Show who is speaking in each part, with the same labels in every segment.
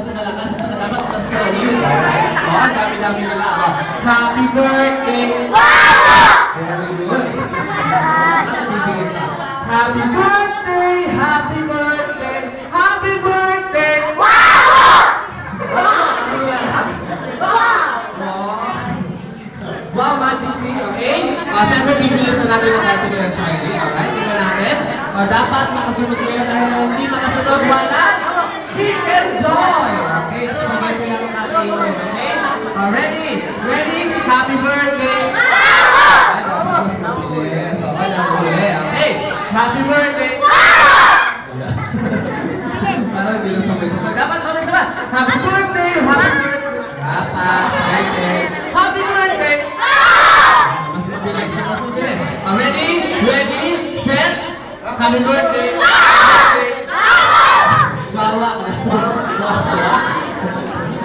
Speaker 1: mas malakas at dapat mas solid. Alright? O, ang dami-dami nila. Happy birthday! Very good. Ano bibigyan ka? Happy birthday! Happy birthday! Happy birthday! Wow, Magic Sing, okay? Siyempre, bibilisan natin ang ating mga shiny, alright? Tingnan natin. Dapat makasunod kayo dahil hindi makasunod, wala chicken joy! Okay, spaghetti lang ang kakainin, okay? Ready? Ready? Happy birthday! Ay, dapat mas mabilis. Okay, okay. Happy birthday! Parang hindi na sabay-sabay. Dapat sabay-sabay. Happy birthday! Happy birthday! Dapat, birthday! Happy birthday! Mas mabilis, mas mabilis. Ready? Ready? Set? Happy birthday! Bawa.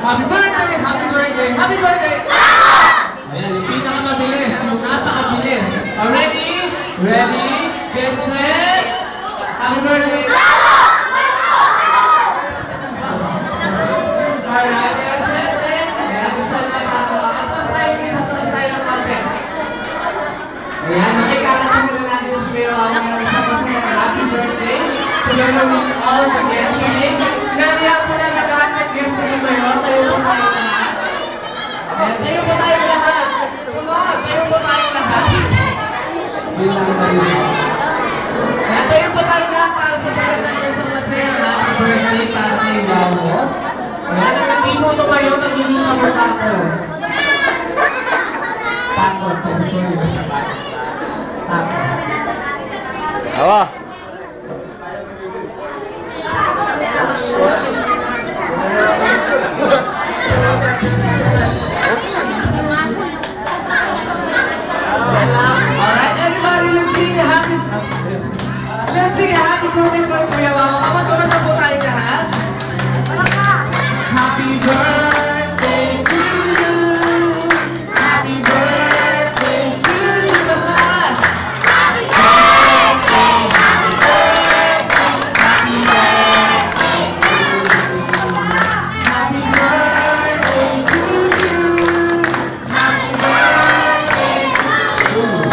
Speaker 1: Happy birthday! Happy birthday! Happy birthday! Ayan, yung pinakamabilis. Yung napakabilis. Ready? Ready? Get set? Happy birthday! Alright, get set, set. Ayan, isa na ako. Atas tayo ng konti. Ayan, nakikakasin muna natin si Mayor Awang sa masaya. Happy birthday! Together with all the guests. Nariyak mo na lahat ng guests sa kayo. Tayo po tayo lahat. Ayan, tayo po tayo lahat. Tulog, tayo po tayo lahat. Yun lang tayo. Ayan, tayo po tayo lahat para sa pagkata ng isang masaya. Happy birthday para kay Wawo. Ayan, nagkatimo ito kayo, magiging kamutako. Takot, sorry. Takot.
Speaker 2: Awa!
Speaker 1: Alright, everybody, let's sing happy birthday for Kuya Wawo. Kamad-kamad po tayo lahat. Happy birthday to you. Happy birthday to you. Mas. Happy birthday, happy birthday, happy birthday to you. Happy birthday to you. Happy birthday to you.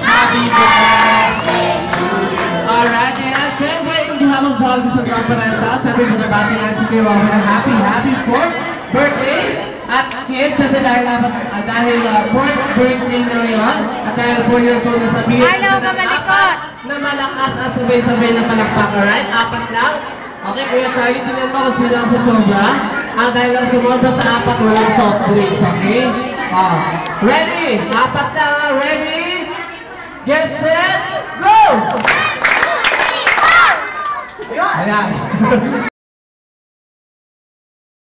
Speaker 1: Happy birthday to you. Alright, and siyempre, hindi habang vlog sa conference, siyempre binabati nga si Kuya Wawo ng happy 4th birthday. At kids, siyempre dahil 4th birthday na ngayon, at dahil 4 years old na sabihin na malakas at sabay-sabay na palakpak, alright? 4 lang. Okay, Kuya Charlie, tingnan mo kung sino ang susobra. Ang dahil lang sumobra sa 4, walang soft drinks, okay? Ready? 4 lang, ready? Get set, go! Ayan.